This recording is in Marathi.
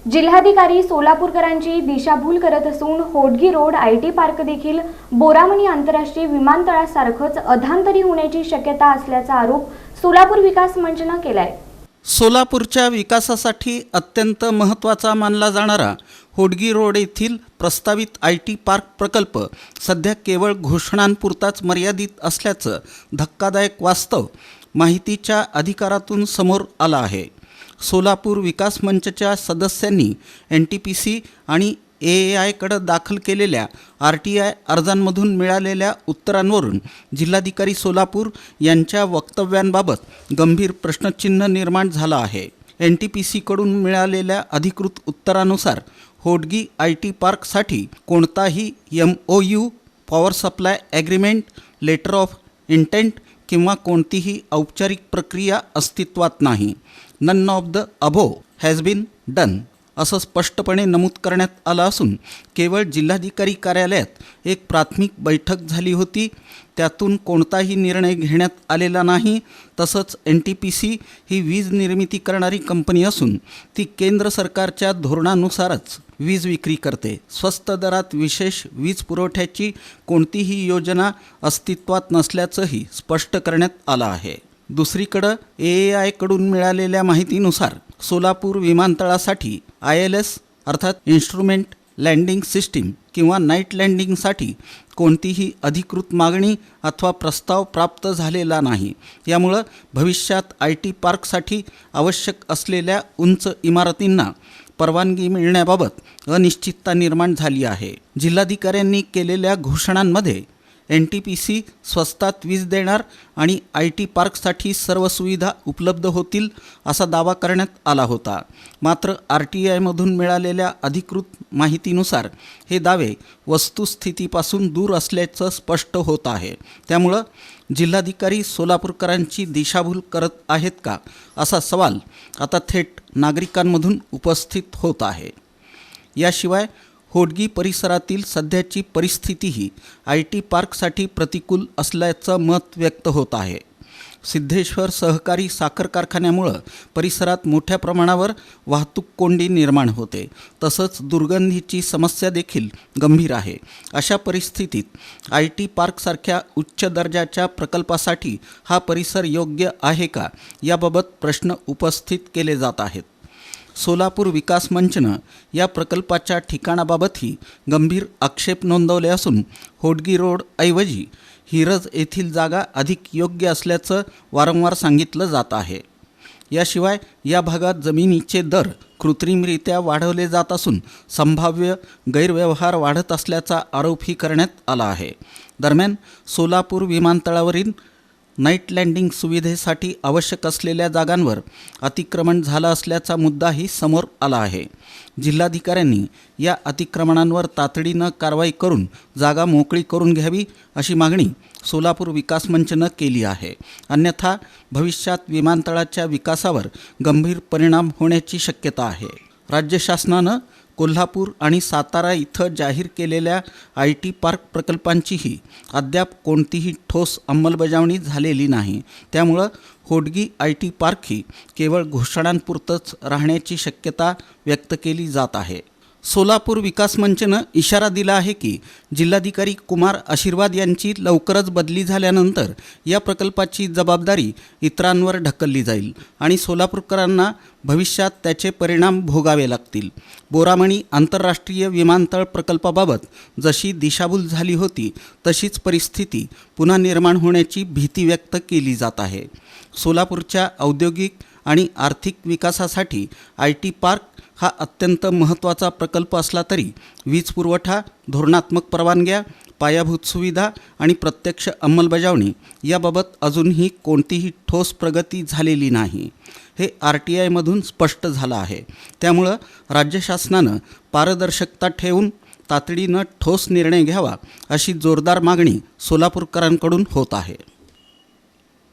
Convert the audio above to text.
जिल्हाधिकारी सोलापूरकरांची दिशाभूल करत असून होडगी रोड आयटी पार्क देखील बोरामणी आंतरराष्ट्रीय विमानतळासारखच अधांतरी होण्याची शक्यता असल्याचा आरोप सोलापूर विकास मंचने केलाय। सोलापूरच्या विकासासाठी अत्यंत महत्त्वाचा मानला जाणारा होडगी रोड येथील प्रस्तावित आयटी पार्क प्रकल्प सध्या केवळ घोषणांपुरताच मर्यादित असल्याचं धक्कादायक वास्तव माहितीच्या अधिकारातून समोर आलं आहे। सोलापूर विकास मंचच्या सदस्यांनी NTPC आणि AAIकडे दाखल केलेल्या RTI अर्जांमधून मिळालेल्या उत्तरांवरून जिल्हाधिकारी सोलापूर यांच्या वक्तव्यांबाबत गंभीर प्रश्नचिन्ह निर्माण झालं आहे। NTPCकडून मिळालेल्या अधिकृत उत्तरानुसार होडगी आयटी पार्कसाठी कोणताही MOU, power supply agreement, letter of intent किंवा कोणतीही औपचारिक प्रक्रिया अस्तित्वात नाही। None of the above has been done असं स्पष्टपणे नमूद करण्यात आलं असून केवळ जिल्हाधिकारी कार्यालयात एक प्राथमिक बैठक झाली होती, त्यातून कोणताही निर्णय घेण्यात आलेला नाही। तसंच NTPC ही वीज निर्मिती करणारी कंपनी असून ती केंद्र सरकारच्या धोरणानुसारच वीज विक्री करते। स्वस्त दरात विशेष वीज पुरवठ्याची कोणतीही योजना अस्तित्वात नसल्याचंही स्पष्ट करण्यात आलं आहे। दुसरीकडे AAIकडून मिळालेल्या माहितीनुसार सोलापूर विमानतळासाठी ILS अर्थात इन्स्ट्रुमेंट लँडिंग सिस्टीम किंवा नाईट लँडिंगसाठी कोणतीही अधिकृत मागणी अथवा प्रस्ताव प्राप्त झालेला नाही। यामुळे भविष्यात आयटी पार्कसाठी आवश्यक असलेल्या उंच इमारतींना परवानगी मिळण्याबाबत अनिश्चितता निर्माण झाली आहे। जिल्हाधिकाऱ्यांनी केलेल्या घोषणांमध्ये NTPC स्वस्तात वीज देणार आणि आयटी पार्कसाठी सर्व सुविधा उपलब्ध होतील असा दावा करण्यात आला होता। मात्र RTIमधून मिळालेल्या अधिकृत माहितीनुसार हे दावे वस्तुस्थितीपासून दूर असल्याचं स्पष्ट होत आहे। त्यामुळं जिल्हाधिकारी सोलापूरकरांची दिशाभूल करत आहेत का असा सवाल आता थेट नागरिकांमधून उपस्थित होत आहे। याशिवाय होडगी परिसरातील सध्याची परिस्थितीही आयटी पार्कसाठी प्रतिकूल असल्याचं मत व्यक्त होत आहे। सिद्धेश्वर सहकारी साखर कारखान्यामुळे परिसरात मोठ्या प्रमाणावर वाहतूक कोंडी निर्माण होते, तसंच दुर्गंधीची समस्या देखील गंभीर आहे। अशा परिस्थितीत आयटी पार्कसारख्या उच्च दर्जाच्या प्रकल्पासाठी हा परिसर योग्य आहे का याबाबत प्रश्न उपस्थित केले जात आहेत। सोलापूर विकास मंचनं या प्रकल्पाच्या ठिकाणाबाबतही गंभीर आक्षेप नोंदवले असून होडगी रोड ऐवजी हिरज येथील जागा अधिक योग्य असल्याचं वारंवार सांगितलं जात आहे। याशिवाय या भागात जमिनीचे दर कृत्रिमरित्या वाढवले जात असून संभाव्य गैरव्यवहार वाढत असल्याचा आरोपही करण्यात आला आहे। दरम्यान सोलापूर विमानतळावरील नाईट लँडिंग सुविधेसाठी आवश्यक असलेल्या जागांवर अतिक्रमण झालं असल्याचा मुद्दाही समोर आला आहे। जिल्हाधिकाऱ्यांनी या अतिक्रमणांवर तातडीनं कारवाई करून जागा मोकळी करून घ्यावी अशी मागणी सोलापूर विकास मंचनं केली आहे। अन्यथा भविष्यात विमानतळाच्या विकासावर गंभीर परिणाम होण्याची शक्यता आहे। राज्य शासनानं कोल्हापूर आणि सातारा इथं जाहीर केलेल्या आयटी पार्क प्रकल्पांचीही अद्याप कोणतीही ठोस अंमलबजावणी झालेली नाही। त्यामुळं होडगी आयटी पार्क ही केवळ घोषणांपुरतंच राहण्याची शक्यता व्यक्त केली जात आहे। सोलापूर विकास मंचनं इशारा दिला आहे की जिल्हाधिकारी कुमार आशीर्वाद यांची लवकरच बदली झाल्यानंतर या प्रकल्पाची जबाबदारी इतरांवर ढकलली जाईल आणि सोलापूरकरांना भविष्यात त्याचे परिणाम भोगावे लागतील। बोरामणी आंतरराष्ट्रीय विमानतळ प्रकल्पाबाबत जशी दिशाभूल झाली होती तशीच परिस्थिती पुन्हा निर्माण होण्याची भीती व्यक्त केली जात आहे। सोलापूरच्या औद्योगिक आणि आर्थिक विकासासाठी आयटी पार्क हा अत्यंत महत्त्वाचा प्रकल्प असला तरी वीज पुरवठा, धोरणात्मक परवानग्या, पायाभूत सुविधा आणि प्रत्यक्ष अंमलबजावणी याबाबत अजूनही कोणतीही ठोस प्रगती झालेली नाही। हे RTIमधून स्पष्ट झालं आहे। त्यामुळं राज्य शासनानं पारदर्शकता ठेवून तातडीनं ठोस निर्णय घ्यावा अशी जोरदार मागणी सोलापूरकरांकडून होत आहे।